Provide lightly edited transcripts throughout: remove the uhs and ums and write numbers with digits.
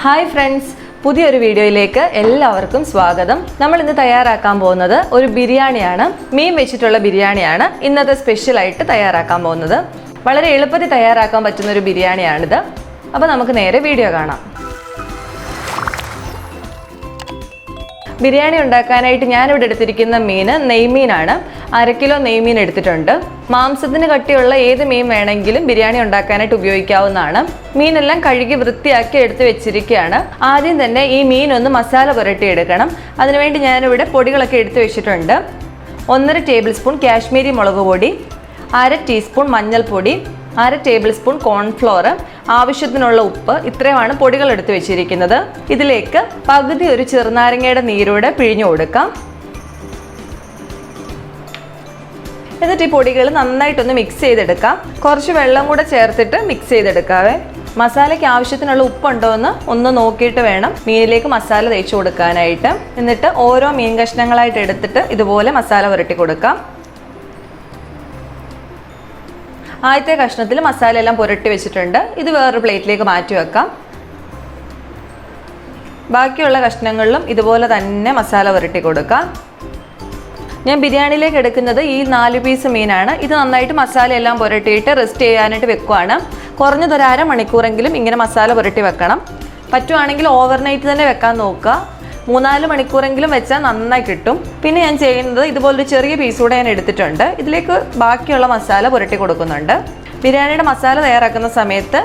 Hi friends, പുതിയൊരു വീഡിയോയിലേക്ക് എല്ലാവർക്കും സ്വാഗതം. നമ്മൾ ഇന്ന് തയ്യാറാക്കാൻ പോകുന്നത് ഒരു ബിരിയാണിയാണ്. മീൻ വെച്ചിട്ടുള്ള ബിരിയാണിയാണ് ഇന്നത്തെ സ്പെഷ്യലായിട്ട് തയ്യാറാക്കാൻ പോകുന്നത്. വളരെ എളുപ്പത്തിൽ തയ്യാറാക്കാൻ പറ്റുന്ന ഒരു ബിരിയാണിയാണിത്. അപ്പോൾ നമുക്ക് നേരെ വീഡിയോ കാണാം. ബിരിയാണി ഉണ്ടാക്കാനായിട്ട് ഞാനിവിടെ എടുത്തിരിക്കുന്ന മീൻ നെയ്മീനാണ്. 1/2 കിലോ നെയ്മീൻ എടുത്തിട്ടുണ്ട്. മാംസത്തിന് കട്ടിയുള്ള ഏത് മീൻ വേണമെങ്കിലും ബിരിയാണി ഉണ്ടാക്കാനായിട്ട് ഉപയോഗിക്കാവുന്നതാണ്. മീനെല്ലാം കഴുകി വൃത്തിയാക്കി എടുത്ത് വെച്ചിരിക്കുകയാണ്. ആദ്യം തന്നെ ഈ മീൻ ഒന്ന് മസാല പുരട്ടി എടുക്കണം. അതിനുവേണ്ടി ഞാനിവിടെ പൊടികളൊക്കെ എടുത്ത് വെച്ചിട്ടുണ്ട്. 1.5 ടേബിൾ സ്പൂൺ കാശ്മീരി മുളക് പൊടി, 1/2 ടീസ്പൂൺ മഞ്ഞൾപ്പൊടി, 1/2 ടേബിൾ സ്പൂൺ കോൺഫ്ലോർ, ആവശ്യത്തിനുള്ള ഉപ്പ്. ഇത്രയുമാണ് പൊടികൾ എടുത്ത് വെച്ചിരിക്കുന്നത്. ഇതിലേക്ക് പകുതി ഒരു ചെറുനാരങ്ങയുടെ നീരൂടെ പിഴിഞ്ഞു കൊടുക്കാം. എന്നിട്ട് ഈ പൊടികൾ നന്നായിട്ടൊന്ന് മിക്സ് ചെയ്തെടുക്കാം. കുറച്ച് വെള്ളം കൂടെ ചേർത്തിട്ട് മിക്സ് ചെയ്തെടുക്കാവേ. മസാലയ്ക്ക് ആവശ്യത്തിനുള്ള ഉപ്പുണ്ടോ എന്ന് ഒന്ന് നോക്കിയിട്ട് വേണം മീനിലേക്ക് മസാല തേച്ച് കൊടുക്കാനായിട്ട്. എന്നിട്ട് ഓരോ മീൻ കഷ്ണങ്ങളായിട്ട് എടുത്തിട്ട് ഇതുപോലെ മസാല പുരട്ടി കൊടുക്കാം. ആദ്യത്തെ കഷ്ണത്തിൽ മസാല എല്ലാം പുരട്ടി വെച്ചിട്ടുണ്ട്. ഇത് വേറൊരു പ്ലേറ്റിലേക്ക് മാറ്റി വെക്കാം. ബാക്കിയുള്ള കഷ്ണങ്ങളിലും ഇതുപോലെ തന്നെ മസാല പുരട്ടി കൊടുക്കാം. ഞാൻ ബിരിയാണിയിലേക്ക് എടുക്കുന്നത് ഈ 4 പീസ് മീനാണ്. ഇത് നന്നായിട്ട് മസാല എല്ലാം പുരട്ടിയിട്ട് റെസ്റ്റ് ചെയ്യാനായിട്ട് വെക്കുവാണ്. കുറഞ്ഞത് ഒരു 1/2 മണിക്കൂറെങ്കിലും ഇങ്ങനെ മസാല പുരട്ടി വെക്കണം. പറ്റുവാണെങ്കിൽ ഓവർനൈറ്റ് തന്നെ വെക്കാൻ നോക്കുക. 3-4 മണിക്കൂറെങ്കിലും വെച്ചാൽ നന്നായി കിട്ടും. പിന്നെ ഞാൻ ചെയ്യുന്നത് ഇതുപോലൊരു ചെറിയ പീസ് കൂടെ ഞാൻ എടുത്തിട്ടുണ്ട്. ഇതിലേക്ക് ബാക്കിയുള്ള മസാല പുരട്ടി കൊടുക്കുന്നുണ്ട്. ബിരിയാണിയുടെ മസാല തയ്യാറാക്കുന്ന സമയത്ത്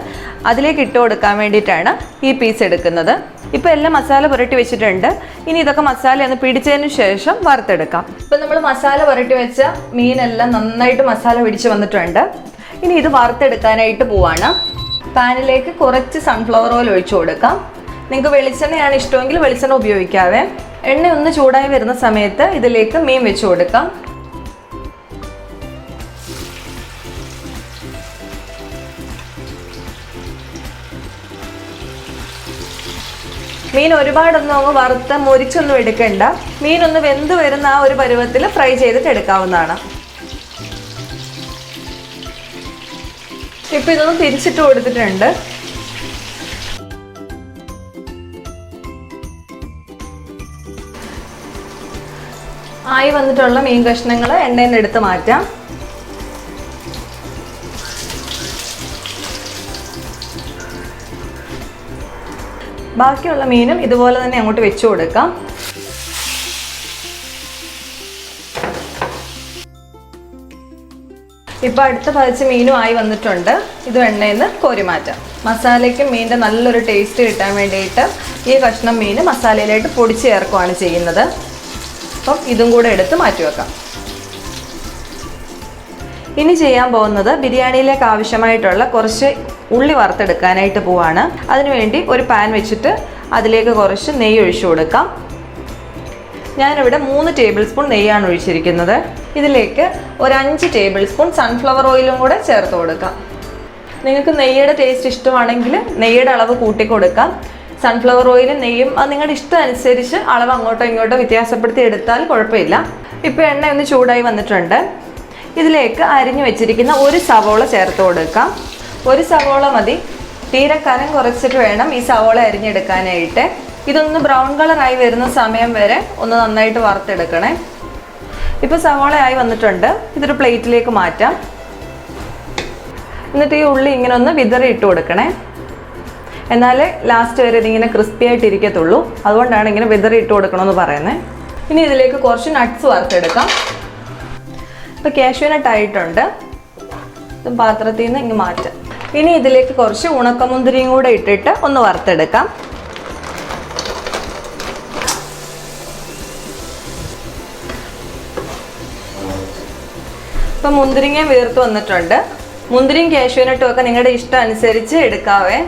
അതിലേക്ക് ഇട്ട് കൊടുക്കാൻ വേണ്ടിയിട്ടാണ് ഈ പീസ് എടുക്കുന്നത്. ഇപ്പോൾ എല്ലാം മസാല പുരട്ടി വെച്ചിട്ടുണ്ട്. ഇനി ഇതൊക്കെ മസാല ഒന്ന് പിടിച്ചതിന് ശേഷം വറുത്തെടുക്കാം. ഇപ്പം നമ്മൾ മസാല പുരട്ടി വെച്ച മീനെല്ലാം നന്നായിട്ട് മസാല പിടിച്ച് വന്നിട്ടുണ്ട്. ഇനി ഇത് വറുത്തെടുക്കാനായിട്ട് പോവാണ്. പാനിലേക്ക് കുറച്ച് സൺഫ്ലവർ ഓയിൽ ഒഴിച്ചു കൊടുക്കാം. നിങ്ങൾക്ക് വെളിച്ചെണ്ണയാണ് ഇഷ്ടമെങ്കിൽ വെളിച്ചെണ്ണ ഉപയോഗിക്കാവേ. എണ്ണ ഒന്ന് ചൂടായി വരുന്ന സമയത്ത് ഇതിലേക്ക് മീൻ വെച്ച് കൊടുക്കാം. മീൻ ഒരുപാടൊന്നും വറുത്ത് മുരിച്ചൊന്നും എടുക്കണ്ട. മീനൊന്ന് വെന്ത് വരുന്ന ആ ഒരു പരുവത്തിൽ ഫ്രൈ ചെയ്തിട്ട് എടുക്കാവുന്നതാണ്. ഇപ്പം ഇതൊന്ന് തിരിച്ചിട്ട് കൊടുത്തിട്ടുണ്ട്. ആയി വന്നിട്ടുള്ള മീൻ കഷ്ണങ്ങൾ എണ്ണയിൽ നിന്ന് എടുത്ത് മാറ്റാം. ബാക്കിയുള്ള മീനും ഇതുപോലെ തന്നെ അങ്ങോട്ട് വെച്ചു കൊടുക്കാം. ഇപ്പം അടുത്ത പതിച്ച മീനും ആയി വന്നിട്ടുണ്ട്. ഇത് എണ്ണയിൽ നിന്ന് കോരി മാറ്റാം. മസാലയ്ക്കും മീനിൻ്റെ നല്ലൊരു ടേസ്റ്റ് കിട്ടാൻ വേണ്ടിയിട്ട് ഈ കഷ്ണം മീൻ മസാലയിലായിട്ട് പൊടിച്ച് ചേർക്കുകയാണ് ചെയ്യുന്നത്. അപ്പം ഇതും കൂടെ എടുത്ത് മാറ്റി വെക്കാം. ഇനി ചെയ്യാൻ പോകുന്നത് ബിരിയാണിയിലേക്ക് ആവശ്യമായിട്ടുള്ള കുറച്ച് ഉള്ളി വറുത്തെടുക്കാനായിട്ട് പോവാണ്. അതിനുവേണ്ടി ഒരു പാൻ വെച്ചിട്ട് അതിലേക്ക് കുറച്ച് നെയ്യ് ഒഴിച്ചു കൊടുക്കാം. ഞാനിവിടെ 3 ടേബിൾ സ്പൂൺ നെയ്യാണ് ഒഴിച്ചിരിക്കുന്നത്. ഇതിലേക്ക് ഒരു 5 ടേബിൾ സ്പൂൺ സൺഫ്ലവർ ഓയിലും കൂടെ ചേർത്ത് കൊടുക്കാം. നിങ്ങൾക്ക് നെയ്യുടെ ടേസ്റ്റ് ഇഷ്ടമാണെങ്കിൽ നെയ്യുടെ അളവ് കൂട്ടി കൊടുക്കാം. സൺഫ്ലവർ ഓയിലും നെയ്യും അത് നിങ്ങളുടെ ഇഷ്ടം അനുസരിച്ച് അളവ് അങ്ങോട്ടോ ഇങ്ങോട്ടോ വ്യത്യാസപ്പെടുത്തി എടുത്താൽ കുഴപ്പമില്ല. ഇപ്പോൾ എണ്ണ ഒന്ന് ചൂടായി വന്നിട്ടുണ്ട്. ഇതിലേക്ക് അരിഞ്ഞു വെച്ചിരിക്കുന്ന ഒരു സവോള ചേർത്ത് കൊടുക്കാം. ഒരു സവോള മതി. തീരെ കനം കുറച്ചിട്ട് വേണം ഈ സവോള അരിഞ്ഞെടുക്കാനായിട്ട്. ഇതൊന്ന് ബ്രൗൺ കളറായി വരുന്ന സമയം വരെ ഒന്ന് നന്നായിട്ട് വറുത്തെടുക്കണേ. ഇപ്പോൾ സവോള ആയി വന്നിട്ടുണ്ട്. ഇതൊരു പ്ലേറ്റിലേക്ക് മാറ്റാം. എന്നിട്ട് ഈ ഉള്ളി ഇങ്ങനെ ഒന്ന് വിതറി ഇട്ട് കൊടുക്കണേ. എന്നാലേ ലാസ്റ്റ് വരെ ഇതിങ്ങനെ ക്രിസ്പി ആയിട്ട് ഇരിക്കത്തുള്ളൂ. അതുകൊണ്ടാണ് ഇങ്ങനെ വിതറി ഇട്ട് കൊടുക്കണമെന്ന് പറയുന്നത്. ഇനി ഇതിലേക്ക് കുറച്ച് നട്ട്സ് വറുത്തെടുക്കാം. ഇപ്പോൾ കാഷ്യൂ നട്ട് ആയിട്ടുണ്ട്. ഇത് പാത്രത്തിൽ നിന്ന് ഇങ്ങ് മാറ്റാം. ഇനി ഇതിലേക്ക് കുറച്ച് ഉണക്കമുന്തിരിയും കൂടെ ഇട്ടിട്ട് ഒന്ന് വറുത്തെടുക്കാം. ഇപ്പം മുന്തിരിങ്ങയും വീർത്ത് വന്നിട്ടുണ്ട്. മുന്തിരിയും കാഷ്യൂ നട്ടും ഒക്കെ നിങ്ങളുടെ ഇഷ്ടം അനുസരിച്ച് എടുക്കാവേ.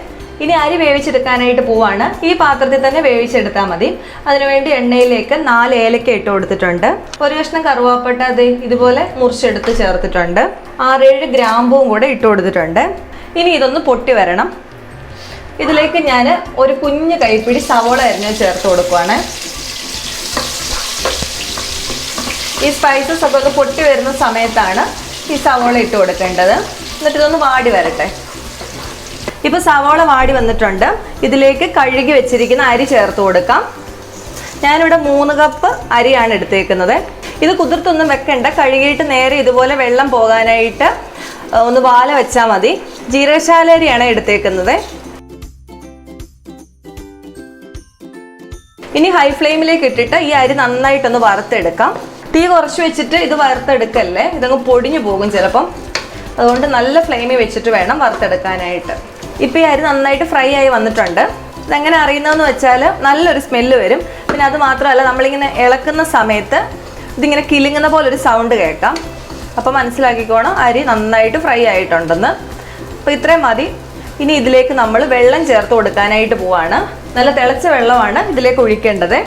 ഇനി അരി വേവിച്ചെടുക്കാനായിട്ട് പോവാണ്. ഈ പാത്രത്തിൽ തന്നെ വേവിച്ചെടുത്താൽ മതി. അതിനുവേണ്ടി എണ്ണയിലേക്ക് 4 ഏലക്ക ഇട്ട് കൊടുത്തിട്ടുണ്ട്. ഒരു കഷ്ണം കറുവാപ്പട്ട ഇതുപോലെ മുറിച്ചെടുത്ത് ചേർത്തിട്ടുണ്ട്. 6-7 ഗ്രാമ്പും കൂടെ ഇട്ട് കൊടുത്തിട്ടുണ്ട്. ഇനി ഇതൊന്ന് പൊട്ടി വരണം. ഇതിലേക്ക് ഞാൻ ഒരു കുഞ്ഞ് കൈപ്പിടി സവോള അരിഞ്ഞ് ചേർത്ത് കൊടുക്കുവാണ്. ഈ സ്പൈസസ് ഒക്കെ ഒന്ന് പൊട്ടി വരുന്ന സമയത്താണ് ഈ സവോള ഇട്ട് കൊടുക്കേണ്ടത്. എന്നിട്ട് ഇതൊന്ന് വാടി വരട്ടെ. ഇപ്പോൾ സവോള വാടി വന്നിട്ടുണ്ട്. ഇതിലേക്ക് കഴുകി വെച്ചിരിക്കുന്ന അരി ചേർത്ത് കൊടുക്കാം. ഞാനിവിടെ 3 കപ്പ് അരിയാണ് എടുത്തേക്കുന്നത്. ഇത് കുതിർത്തൊന്നും വെക്കണ്ട, കഴുകിയിട്ട് നേരെ ഇതുപോലെ വെള്ളം പോകാനായിട്ട് ഒന്ന് വാല വെച്ചാൽ മതി. ജീരകശാല അരിയാണ് എടുത്തേക്കുന്നത്. ഇനി ഹൈ ഫ്ലെയിമിലേക്ക് ഇട്ടിട്ട് ഈ അരി നന്നായിട്ടൊന്ന് വറുത്തെടുക്കാം. തീ കുറച്ച് വെച്ചിട്ട് ഇത് വറുത്തെടുക്കല്ലേ, ഇതങ്ങ് പൊടിഞ്ഞു പോകും ചിലപ്പം. അതുകൊണ്ട് നല്ല ഫ്ലെയിമിൽ വെച്ചിട്ട് വേണം വറുത്തെടുക്കാനായിട്ട്. ഇപ്പോൾ ഈ അരി നന്നായിട്ട് ഫ്രൈ ആയി വന്നിട്ടുണ്ട്. ഇതെങ്ങനെ അറിയുന്നതെന്ന് വെച്ചാൽ നല്ലൊരു സ്മെല്ല് വരും. പിന്നെ അത് മാത്രമല്ല, നമ്മളിങ്ങനെ ഇളക്കുന്ന സമയത്ത് ഇതിങ്ങനെ കിലുങ്ങുന്ന പോലൊരു സൗണ്ട് കേൾക്കാം. അപ്പോൾ മനസ്സിലാക്കിക്കോണം അരി നന്നായിട്ട് ഫ്രൈ ആയിട്ടുണ്ടെന്ന്. അപ്പോൾ ഇത്രയും മതി. ഇനി ഇതിലേക്ക് നമ്മൾ വെള്ളം ചേർത്ത് കൊടുക്കാനായിട്ട് പോവാണ്. നല്ല തിളച്ച വെള്ളമാണ് ഇതിലേക്ക് ഒഴിക്കേണ്ടത്.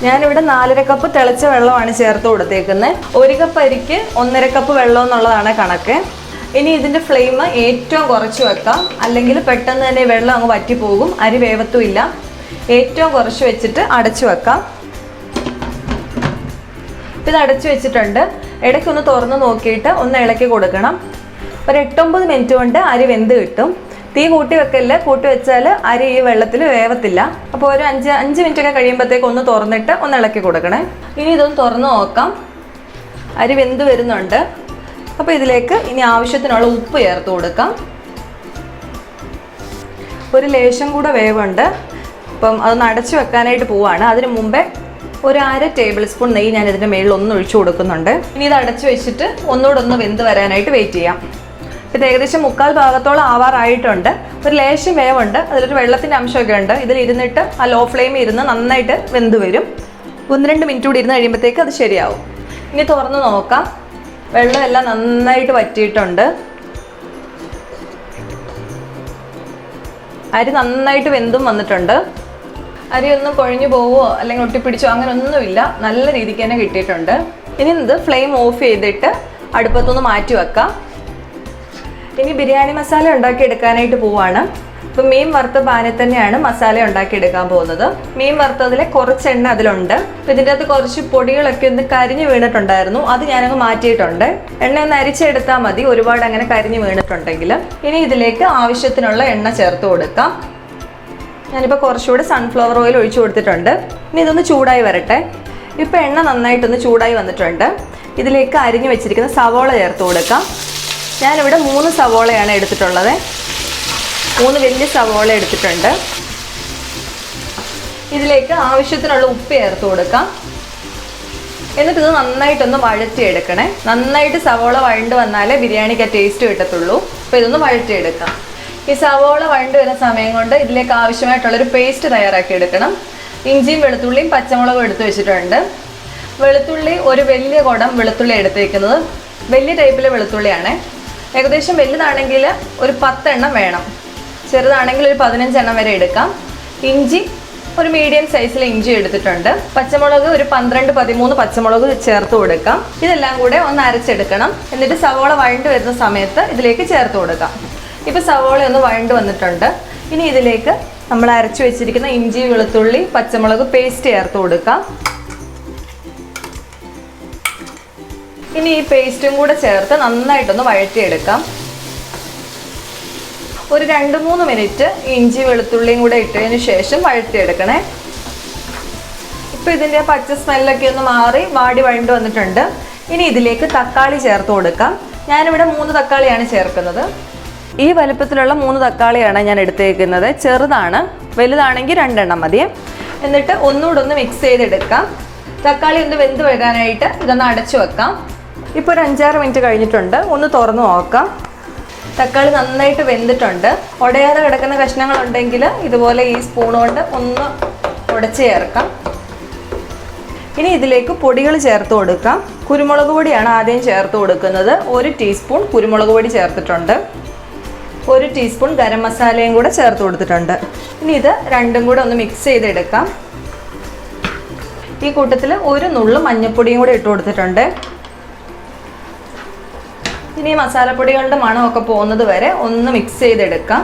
ഞാനിവിടെ 4.5 കപ്പ് തിളച്ച വെള്ളമാണ് ചേർത്ത് കൊടുത്തേക്കുന്നത്. 1 കപ്പ് അരിക്ക് 1.5 കപ്പ് വെള്ളം എന്നുള്ളതാണ് കണക്ക്. ഇനി ഇതിൻ്റെ ഫ്ലെയിം ഏറ്റവും കുറച്ച് വെക്കാം, അല്ലെങ്കിൽ പെട്ടെന്ന് തന്നെ വെള്ളം അങ്ങ് വറ്റിപ്പോകും, അരി വേവത്തുമില്ല. ഏറ്റവും കുറച്ച് വെച്ചിട്ട് അടച്ചു വെക്കാം. ഇത് അടച്ചു വെച്ചിട്ടുണ്ട്. ഇടയ്ക്കൊന്ന് തുറന്ന് നോക്കിയിട്ട് ഒന്ന് ഇളക്കി കൊടുക്കണം. ഒരു 8-9 മിനിറ്റ് കൊണ്ട് അരി വെന്ത് കിട്ടും. തീ കൂട്ടി വെക്കല്ല, കൂട്ടി വെച്ചാൽ അരി ഈ വെള്ളത്തിൽ വേവത്തില്ല. അപ്പോൾ ഒരു 5 മിനിറ്റ് ഒക്കെ കഴിയുമ്പോഴത്തേക്ക് ഒന്ന് തുറന്നിട്ട് ഒന്ന് ഇളക്കി കൊടുക്കണേ. ഇനി ഇതൊന്ന് തുറന്ന് നോക്കാം. അരി വെന്ത് വരുന്നുണ്ട്. അപ്പോൾ ഇതിലേക്ക് ഇനി ആവശ്യത്തിനുള്ള ഉപ്പ് ചേർത്ത് കൊടുക്കാം. ഒരു ലേശം കൂടെ വേവുണ്ട്. അപ്പം അതൊന്ന് അടച്ചു വെക്കാനായിട്ട് പോവാണ്. അതിന് മുമ്പേ ഒരു 1/2 ടേബിൾ സ്പൂൺ നെയ്യ് ഞാൻ ഇതിൻ്റെ മേളിൽ ഒന്ന് ഒഴിച്ചു കൊടുക്കുന്നുണ്ട്. ഇനി ഇത് അടച്ചു വെച്ചിട്ട് ഒന്നുകൂടെ വെന്ത് വരാനായിട്ട് വെയിറ്റ് ചെയ്യാം. ഇത് ഏകദേശം 3/4 ഭാഗത്തോളം ആവാറായിട്ടുണ്ട്. ഒരു ലേശം വേവുണ്ട്, അതിലൊരു വെള്ളത്തിൻ്റെ അംശമൊക്കെ ഉണ്ട്. ഇതിലിരുന്നിട്ട് ആ ലോ ഫ്ലെയിമിൽ ഇരുന്ന് നന്നായിട്ട് വെന്ത് വരും. 1-2 മിനിറ്റ് കൂടി ഇരുന്ന് കഴിയുമ്പോഴത്തേക്ക് അത് ശരിയാവും. ഇനി തുറന്ന് നോക്കാം. വെള്ളമെല്ലാം നന്നായിട്ട് വറ്റിയിട്ടുണ്ട്. അരി നന്നായിട്ട് വെന്തും വന്നിട്ടുണ്ട്. അരി ഒന്നും കൊഴിഞ്ഞു പോവോ അല്ലെങ്കിൽ ഒട്ടിപ്പിടിച്ചോ അങ്ങനെ ഒന്നുമില്ല, നല്ല രീതിക്ക് തന്നെ കിട്ടിയിട്ടുണ്ട്. ഇനി ഇത് ഫ്ലെയിം ഓഫ് ചെയ്തിട്ട് അടുപ്പത്തൊന്ന് മാറ്റി വെക്കാം. ഇനി ബിരിയാണി മസാല ഉണ്ടാക്കിയെടുക്കാനായിട്ട് പോവാണ്. ഇപ്പം മീൻ വറുത്ത പാനിൽ തന്നെയാണ് മസാല ഉണ്ടാക്കിയെടുക്കാൻ പോകുന്നത്. മീൻ വറുത്തതിലെ കുറച്ച് എണ്ണ അതിലുണ്ട്. അപ്പം ഇതിൻ്റെ അകത്ത് കുറച്ച് പൊടികളൊക്കെ ഒന്ന് കരിഞ്ഞ് വീണിട്ടുണ്ടായിരുന്നു, അത് ഞാനങ്ങ് മാറ്റിയിട്ടുണ്ട്. എണ്ണ ഒന്ന് അരിച്ചെടുത്താൽ മതി, ഒരുപാട് അങ്ങനെ കരിഞ്ഞ് വീണിട്ടുണ്ടെങ്കിൽ. ഇനി ഇതിലേക്ക് ആവശ്യത്തിനുള്ള എണ്ണ ചേർത്ത് കൊടുക്കാം. ഞാനിപ്പോൾ കുറച്ചുകൂടെ സൺഫ്ലവർ ഓയിൽ ഒഴിച്ചു കൊടുത്തിട്ടുണ്ട്. ഇനി ഇതൊന്ന് ചൂടായി വരട്ടെ. ഇപ്പോൾ എണ്ണ നന്നായിട്ടൊന്ന് ചൂടായി വന്നിട്ടുണ്ട്. ഇതിലേക്ക് അരിഞ്ഞു വെച്ചിരിക്കുന്ന സവോള ചേർത്ത് കൊടുക്കാം. ഞാനിവിടെ 3 സവോളയാണ് എടുത്തിട്ടുള്ളത്. 3 വലിയ സവോള എടുത്തിട്ടുണ്ട്. ഇതിലേക്ക് ആവശ്യത്തിനുള്ള ഉപ്പ് ചേർത്ത് കൊടുക്കാം. എന്നിട്ട് ഇത് നന്നായിട്ടൊന്ന് വഴറ്റിയെടുക്കണേ. നന്നായിട്ട് സവോള വഴണ്ട് വന്നാലേ ബിരിയാണിക്ക് ടേസ്റ്റ് കിട്ടത്തുള്ളൂ. അപ്പോൾ ഇതൊന്ന് വഴറ്റിയെടുക്കാം. ഈ സവോള വഴണ്ട് വരുന്ന സമയം കൊണ്ട് ഇതിലേക്ക് ആവശ്യമായിട്ടുള്ളൊരു പേസ്റ്റ് തയ്യാറാക്കി എടുക്കണം. ഇഞ്ചിയും വെളുത്തുള്ളിയും പച്ചമുളകും എടുത്ത് വെച്ചിട്ടുണ്ട്. വെളുത്തുള്ളി ഒരു വലിയ കുടം വെളുത്തുള്ളി എടുത്തേക്കുന്നത്. വലിയ ടൈപ്പിലെ വെളുത്തുള്ളിയാണ്. ഏകദേശം വലുതാണെങ്കിൽ ഒരു 10 എണ്ണം വേണം, ചെറുതാണെങ്കിൽ ഒരു 15 എണ്ണം വരെ എടുക്കാം. ഇഞ്ചി ഒരു മീഡിയം സൈസിലെ ഇഞ്ചി എടുത്തിട്ടുണ്ട്. പച്ചമുളക് ഒരു 12-13 പച്ചമുളക് ചേർത്ത് കൊടുക്കാം. ഇതെല്ലാം കൂടെ ഒന്ന് അരച്ചെടുക്കണം. എന്നിട്ട് സവോള വഴണ്ട് വരുന്ന സമയത്ത് ഇതിലേക്ക് ചേർത്ത് കൊടുക്കാം. ഇപ്പോൾ സവോള ഒന്ന് വഴണ്ട് വന്നിട്ടുണ്ട്. ഇനി ഇതിലേക്ക് നമ്മൾ അരച്ചു വെച്ചിരിക്കുന്ന ഇഞ്ചി വെളുത്തുള്ളി പച്ചമുളക് പേസ്റ്റ് ചേർത്ത് കൊടുക്കാം. ഇനി ഈ പേസ്റ്റും കൂടെ ചേർത്ത് നന്നായിട്ടൊന്ന് വഴറ്റിയെടുക്കാം. ഒരു 2-3 മിനിറ്റ് ഇഞ്ചി വെളുത്തുള്ളിയും കൂടെ ഇട്ടതിന് ശേഷം വഴറ്റിയെടുക്കണേ. ഇപ്പോൾ ഇതിൻ്റെ പച്ച സ്മെല്ലൊക്കെ ഒന്ന് മാറി വാടി വഴണ്ട് വന്നിട്ടുണ്ട്. ഇനി ഇതിലേക്ക് തക്കാളി ചേർത്ത് കൊടുക്കാം. ഞാനിവിടെ 3 തക്കാളിയാണ് ചേർക്കുന്നത്. ഈ വലുപ്പത്തിലുള്ള 3 തക്കാളിയാണ് ഞാൻ എടുത്തേക്കുന്നത്. ചെറുതാണ്, വലുതാണെങ്കിൽ 2 എണ്ണം മതി. എന്നിട്ട് ഒന്നുകൂടെ ഒന്ന് മിക്സ് ചെയ്തെടുക്കാം. തക്കാളി ഒന്ന് വെന്ത് വരാനായിട്ട് ഇതൊന്ന് അടച്ചു വെക്കാം. ഇപ്പോൾ ഒരു 5-6 മിനിറ്റ് കഴിഞ്ഞിട്ടുണ്ട്. ഒന്ന് തുറന്ന് നോക്കാം. തക്കാളി നന്നായിട്ട് വെന്തിട്ടുണ്ട്. ഉടയാതെ കിടക്കുന്ന കഷ്ണങ്ങളുണ്ടെങ്കിൽ ഇതുപോലെ ഈ സ്പൂൺ കൊണ്ട് ഒന്ന് ഉടച്ച് ചേർക്കാം. ഇനി ഇതിലേക്ക് പൊടികൾ ചേർത്ത് കൊടുക്കാം. കുരുമുളക് പൊടിയാണ് ആദ്യം ചേർത്ത് കൊടുക്കുന്നത്. 1 ടീസ്പൂൺ കുരുമുളക് പൊടി ചേർത്തിട്ടുണ്ട്. 1 ടീസ്പൂൺ ഗരം മസാലയും കൂടെ ചേർത്ത് കൊടുത്തിട്ടുണ്ട്. ഇനി ഇത് രണ്ടും കൂടെ ഒന്ന് മിക്സ് ചെയ്തെടുക്കാം. ഈ കൂട്ടത്തിൽ ഒരു നുള്ളു മഞ്ഞൾപ്പൊടിയും കൂടെ ഇട്ട് കൊടുത്തിട്ടുണ്ട്. ഇനി മസാലപ്പൊടികളുടെ മണമൊക്കെ പോകുന്നത് വരെ ഒന്ന് മിക്സ് ചെയ്തെടുക്കാം.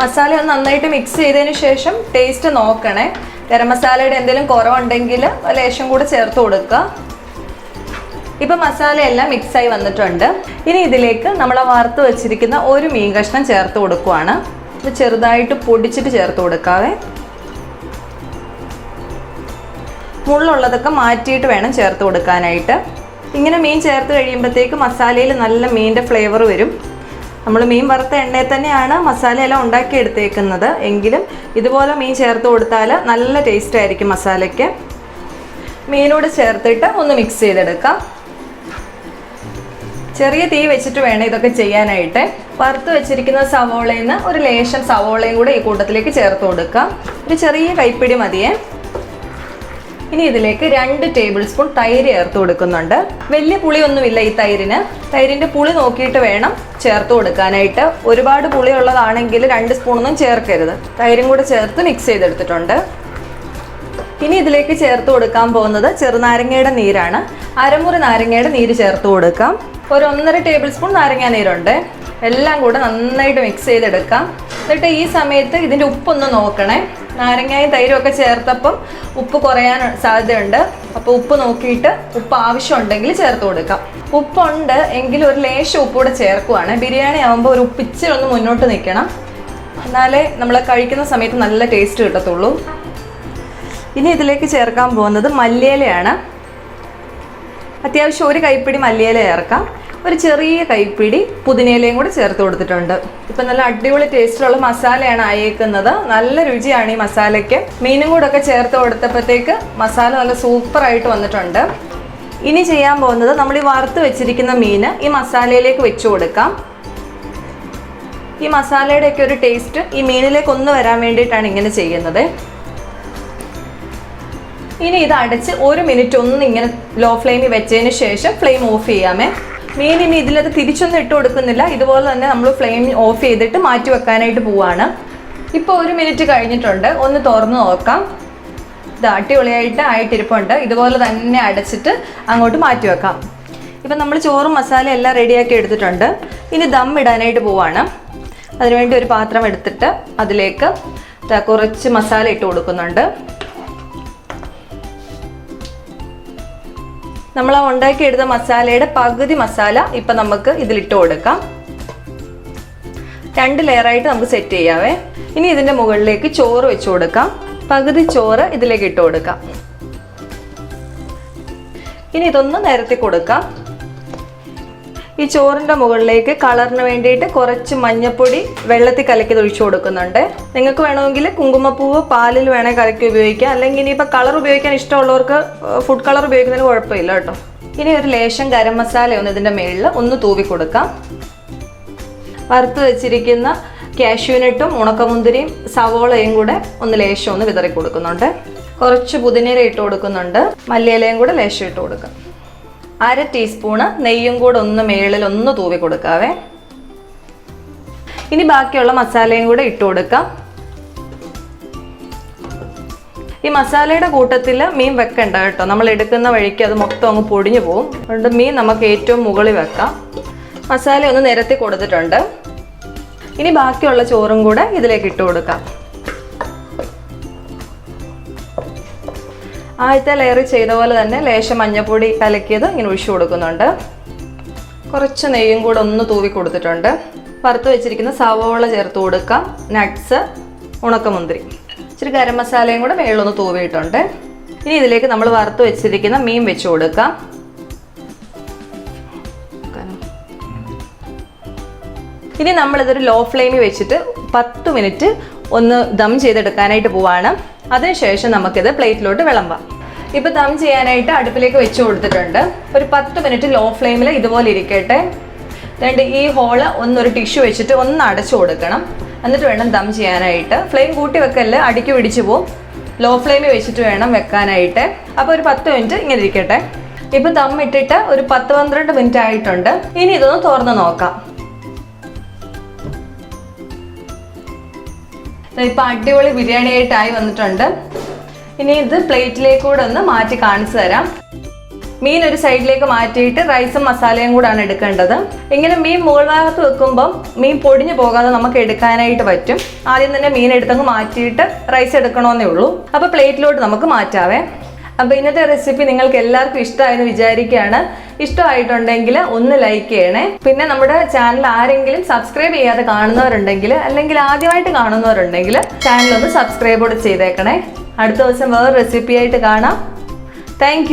മസാല ഒന്ന് നന്നായിട്ട് മിക്സ് ചെയ്തതിന് ശേഷം ടേസ്റ്റ് നോക്കണേ. ഗരം മസാലയുടെ എന്തെങ്കിലും കുറവുണ്ടെങ്കിൽ ലേശം കൂടെ ചേർത്ത് കൊടുക്കുക. ഇപ്പം മസാല എല്ലാം മിക്സായി വന്നിട്ടുണ്ട്. ഇനി ഇതിലേക്ക് നമ്മൾ വറുത്ത് വെച്ചിരിക്കുന്ന ഒരു മീൻ കഷ്ണം ചേർത്ത് കൊടുക്കുവാണ്. ഇത് ചെറുതായിട്ട് പൊടിച്ചിട്ട് ചേർത്ത് കൊടുക്കാവേ. മുള്ളുള്ളതൊക്കെ മാറ്റിയിട്ട് വേണം ചേർത്ത് കൊടുക്കാനായിട്ട്. ഇങ്ങനെ മീൻ ചേർത്ത് കഴിയുമ്പോഴത്തേക്ക് മസാലയിൽ നല്ല മീനിൻ്റെ ഫ്ലേവർ വരും. നമ്മൾ മീൻ വറുത്ത എണ്ണയിൽ തന്നെയാണ് മസാലയെല്ലാം ഉണ്ടാക്കിയെടുത്തേക്കുന്നത്. എങ്കിലും ഇതുപോലെ മീൻ ചേർത്ത് കൊടുത്താൽ നല്ല ടേസ്റ്റ് ആയിരിക്കും മസാലയ്ക്ക്. മീനോട് ചേർത്തിട്ട് ഒന്ന് മിക്സ് ചെയ്തെടുക്കാം. ചെറിയ തീ വെച്ചിട്ട് വേണം ഇതൊക്കെ ചെയ്യാനായിട്ട്. വറുത്ത് വെച്ചിരിക്കുന്ന സവോളയിൽ നിന്ന് ഒരു ലേശം സവോളയും കൂടെ ഈ കൂട്ടത്തിലേക്ക് ചേർത്ത് കൊടുക്കാം. ഒരു ചെറിയ കൈപ്പിടി മതിയേ. ഇനി ഇതിലേക്ക് 2 ടേബിൾ സ്പൂൺ തൈര് ചേർത്ത് കൊടുക്കുന്നുണ്ട്. വലിയ പുളിയൊന്നുമില്ല ഈ തൈരിന്. തൈരിൻ്റെ പുളി നോക്കിയിട്ട് വേണം ചേർത്ത് കൊടുക്കാനായിട്ട്. ഒരുപാട് പുളിയുള്ളതാണെങ്കിൽ 2 സ്പൂണൊന്നും ചേർക്കരുത്. തൈരും കൂടെ ചേർത്ത് മിക്സ് ചെയ്തെടുത്തിട്ടുണ്ട്. ഇനി ഇതിലേക്ക് ചേർത്ത് കൊടുക്കാൻ പോകുന്നത് ചെറുനാരങ്ങയുടെ നീരാണ്. അരമുറി നാരങ്ങയുടെ നീര് ചേർത്ത് കൊടുക്കാം. ഒരു 1.5 ടേബിൾ സ്പൂൺ നാരങ്ങ നീരുണ്ട്. എല്ലാം കൂടെ നന്നായിട്ട് മിക്സ് ചെയ്തെടുക്കാം. എന്നിട്ട് ഈ സമയത്ത് ഇതിൻ്റെ ഉപ്പൊന്ന് നോക്കണേ. നാരങ്ങയും തൈരും ഒക്കെ ചേർത്തപ്പം ഉപ്പ് കുറയാൻ സാധ്യതയുണ്ട്. അപ്പോൾ ഉപ്പ് നോക്കിയിട്ട് ഉപ്പ് ആവശ്യമുണ്ടെങ്കിൽ ചേർത്ത് കൊടുക്കാം. ഉപ്പുണ്ട് എങ്കിൽ ഒരു ലേശം ഉപ്പൂടെ ചേർക്കുവാണ്. ബിരിയാണി ആകുമ്പോൾ ഒരു ഉപ്പിച്ചിരി ഒന്ന് മുന്നോട്ട് നിൽക്കണം. എന്നാലേ നമ്മൾ കഴിക്കുന്ന സമയത്ത് നല്ല ടേസ്റ്റ് കിട്ടത്തുള്ളൂ. ഇനി ഇതിലേക്ക് ചേർക്കാൻ പോകുന്നത് മല്ലിയിലയാണ്. അത്യാവശ്യം ഒരു കൈപ്പിടി മല്ലിയില ചേർക്കാം. ഒരു ചെറിയ കൈപ്പിടി പുതിനയിലയും കൂടി ചേർത്ത് കൊടുത്തിട്ടുണ്ട്. ഇപ്പം നല്ല അടിപൊളി ടേസ്റ്റുള്ള മസാലയാണ് ആയേക്കുന്നത്. നല്ല രുചിയാണ് ഈ മസാലയ്ക്ക്. മീനും കൂടെ ഒക്കെ ചേർത്ത് കൊടുത്തപ്പോഴത്തേക്ക് മസാല നല്ല സൂപ്പറായിട്ട് വന്നിട്ടുണ്ട്. ഇനി ചെയ്യാൻ പോകുന്നത് നമ്മൾ ഈ വറുത്ത് വെച്ചിരിക്കുന്ന മീൻ ഈ മസാലയിലേക്ക് വെച്ച് കൊടുക്കാം. ഈ മസാലയുടെയൊക്കെ ഒരു ടേസ്റ്റ് ഈ മീനിലേക്ക് ഒന്ന് വരാൻ വേണ്ടിയിട്ടാണ് ഇങ്ങനെ ചെയ്യുന്നത്. ഇനി ഇത് അടച്ച് 1 മിനിറ്റ് ഒന്ന് ഇങ്ങനെ ലോ ഫ്ലെയിമിൽ വെച്ചതിന് ശേഷം ഫ്ലെയിം ഓഫ് ചെയ്യാമേ. മീൻ ഇനി ഇതിലത് തിരിച്ചൊന്നും ഇട്ട് കൊടുക്കുന്നില്ല. ഇതുപോലെ തന്നെ നമ്മൾ ഫ്ലെയിം ഓഫ് ചെയ്തിട്ട് മാറ്റി വെക്കാനായിട്ട് പോവാണ്. ഇപ്പോൾ 1 മിനിറ്റ് കഴിഞ്ഞിട്ടുണ്ട്. ഒന്ന് തുറന്ന് നോക്കാം. ഇത് അടിപൊളിയായിട്ട് ആയിട്ടിരിപ്പുണ്ട്. ഇതുപോലെ തന്നെ അടച്ചിട്ട് അങ്ങോട്ട് മാറ്റി വെക്കാം. ഇപ്പം നമ്മൾ ചോറും മസാല എല്ലാം റെഡിയാക്കി എടുത്തിട്ടുണ്ട്. ഇനി ദം ഇടാനായിട്ട് പോവാണ്. അതിനുവേണ്ടി ഒരു പാത്രം എടുത്തിട്ട് അതിലേക്ക് കുറച്ച് മസാല ഇട്ട് കൊടുക്കുന്നുണ്ട്. നമ്മൾ ഉണ്ടാക്കിയെടുത്ത മസാലയുടെ പകുതി മസാല ഇപ്പം നമുക്ക് ഇതിലിട്ട് കൊടുക്കാം. 2 ലെയറായിട്ട് നമുക്ക് സെറ്റ് ചെയ്യാവേ. ഇനി ഇതിൻ്റെ മുകളിലേക്ക് ചോറ് വെച്ച് കൊടുക്കാം. പകുതി ചോറ് ഇതിലേക്ക് ഇട്ട് കൊടുക്കാം. ഇനി ഇതൊന്ന് നിരത്തി കൊടുക്കാം. ഈ ചോറിൻ്റെ മുകളിലേക്ക് കളറിന് വേണ്ടിയിട്ട് കുറച്ച് മഞ്ഞൾപ്പൊടി വെള്ളത്തിൽ കലക്കി ഒഴിച്ചു കൊടുക്കുന്നുണ്ട്. നിങ്ങൾക്ക് വേണമെങ്കിൽ കുങ്കുമപ്പൂവ് പാലിൽ വേണമെങ്കിൽ കലക്കി ഉപയോഗിക്കാം. അല്ലെങ്കിൽ ഇനിയിപ്പോൾ കളർ ഉപയോഗിക്കാൻ ഇഷ്ടമുള്ളവർക്ക് ഫുഡ് കളർ ഉപയോഗിക്കുന്നതിന് കുഴപ്പമില്ല കേട്ടോ. ഇനി ഒരു ലേശം ഗരം മസാല ഒന്ന് ഇതിൻ്റെ മുകളിൽ ഒന്ന് തൂവി കൊടുക്കാം. വറുത്ത് വെച്ചിരിക്കുന്ന കാഷ്യൂനട്ടും ഉണക്കമുന്തിരിയും സവോളയും കൂടെ ഒന്ന് ലേശം ഒന്ന് വിതറി കൊടുക്കുന്നുണ്ട്. കുറച്ച് പുതിനയില ഇട്ട് കൊടുക്കുന്നുണ്ട്. മല്ലിയിലയും കൂടെ ലേശം ഇട്ട് കൊടുക്കാം. 1/2 ടീസ്പൂണ് നെയ്യും കൂടെ ഒന്ന് മേളിൽ ഒന്ന് തൂവി കൊടുക്കാവേ. ഇനി ബാക്കിയുള്ള മസാലയും കൂടെ ഇട്ട് കൊടുക്കാം. ഈ മസാലയുടെ കൂട്ടത്തിൽ മീൻ വെക്കണ്ട കേട്ടോ. നമ്മൾ എടുക്കുന്ന വഴിക്ക് അത് മൊത്തം അങ്ങ് പൊടിഞ്ഞു പോകും. അതുകൊണ്ട് മീൻ നമുക്ക് ഏറ്റവും മുകളിൽ വെക്കാം. മസാല ഒന്ന് നിരത്തി കൊടുത്തിട്ടുണ്ട്. ഇനി ബാക്കിയുള്ള ചോറും കൂടെ ഇതിലേക്ക് ഇട്ട് കൊടുക്കാം. ആദ്യത്തെ ലെയർ ചെയ്ത പോലെ തന്നെ ലേശം മഞ്ഞൾപ്പൊടി കലക്കിയത് ഇങ്ങനെ ഒഴിച്ചു കൊടുക്കുന്നുണ്ട്. കുറച്ച് നെയ്യും കൂടെ ഒന്ന് തൂവി കൊടുത്തിട്ടുണ്ട്. വറുത്ത് വെച്ചിരിക്കുന്ന സവോള ചേർത്ത് കൊടുക്കാം. നട്ട്സ്, ഉണക്കമുന്തിരി, ഇച്ചിരി ഗരം മസാലയും കൂടെ മേളിലൊന്ന് തൂവിയിട്ടുണ്ട്. ഇനി ഇതിലേക്ക് നമ്മൾ വറുത്ത് വെച്ചിരിക്കുന്ന മീൻ വെച്ച് കൊടുക്കാം. ഇനി നമ്മളിതൊരു ലോ ഫ്ലെയിമിൽ വെച്ചിട്ട് 10 മിനിറ്റ് ഒന്ന് ദം ചെയ്തെടുക്കാനായിട്ട് പോവാണ്. അതിനുശേഷം നമുക്കിത് പ്ലേറ്റിലോട്ട് വിളമ്പാം. ഇപ്പോൾ ദം ചെയ്യാനായിട്ട് അടുപ്പിലേക്ക് വെച്ച് കൊടുത്തിട്ടുണ്ട്. ഒരു 10 മിനിറ്റ് ലോ ഫ്ലെയിമിൽ ഇതുപോലെ ഇരിക്കട്ടെ. എന്നിട്ട് ഈ ഹോള് ഒന്നൊരു ടിഷ്യൂ വെച്ചിട്ട് ഒന്ന് അടച്ചു കൊടുക്കണം. എന്നിട്ട് വേണം ദം ചെയ്യാനായിട്ട്. ഫ്ലെയിം കൂട്ടി വെക്കല്, അടിക്ക് പിടിച്ചു പോവും. ലോ ഫ്ലെയിമിൽ വെച്ചിട്ട് വേണം വെക്കാനായിട്ട്. അപ്പോൾ ഒരു 10 മിനിറ്റ് ഇങ്ങനെ ഇരിക്കട്ടെ. ഇപ്പോൾ ദം ഇട്ടിട്ട് ഒരു 10-12 മിനിറ്റ് ആയിട്ടുണ്ട്. ഇനി ഇതൊന്ന് തുറന്ന് നോക്കാം. ഇപ്പോൾ അടിപൊളി ബിരിയാണി ആയിട്ടായി വന്നിട്ടുണ്ട്. ഇനി ഇത് പ്ലേറ്റിലേക്കൂടെ ഒന്ന് മാറ്റി കാണിച്ചു തരാം. മീൻ ഒരു സൈഡിലേക്ക് മാറ്റിയിട്ട് റൈസും മസാലയും കൂടാണ് എടുക്കേണ്ടത്. ഇങ്ങനെ മീൻ മുകൾ ഭാഗത്ത് വെക്കുമ്പം മീൻ പൊടിഞ്ഞു പോകാതെ നമുക്ക് എടുക്കാനായിട്ട് പറ്റും. ആദ്യം തന്നെ മീൻ എടുത്തങ്ങ് മാറ്റിയിട്ട് റൈസ് എടുക്കണമെന്നേ ഉള്ളൂ. അപ്പോൾ പ്ലേറ്റിലോട്ട് നമുക്ക് മാറ്റാവേ. അപ്പോൾ ഇന്നത്തെ റെസിപ്പി നിങ്ങൾക്ക് എല്ലാവർക്കും ഇഷ്ടമായെന്ന് വിചാരിക്കുകയാണ്. ഇഷ്ടമായിട്ടുണ്ടെങ്കിൽ ഒന്ന് ലൈക്ക് ചെയ്യണേ. പിന്നെ നമ്മുടെ ചാനൽ ആരെങ്കിലും സബ്സ്ക്രൈബ് ചെയ്യാതെ കാണുന്നവരുണ്ടെങ്കിൽ അല്ലെങ്കിൽ ആദ്യമായിട്ട് കാണുന്നവരുണ്ടെങ്കിൽ ചാനൽ ഒന്ന് സബ്സ്ക്രൈബ് കൂടെ ചെയ്തേക്കണേ. അടുത്ത ദിവസം വേറെ റെസിപ്പി ആയിട്ട് കാണാം. താങ്ക്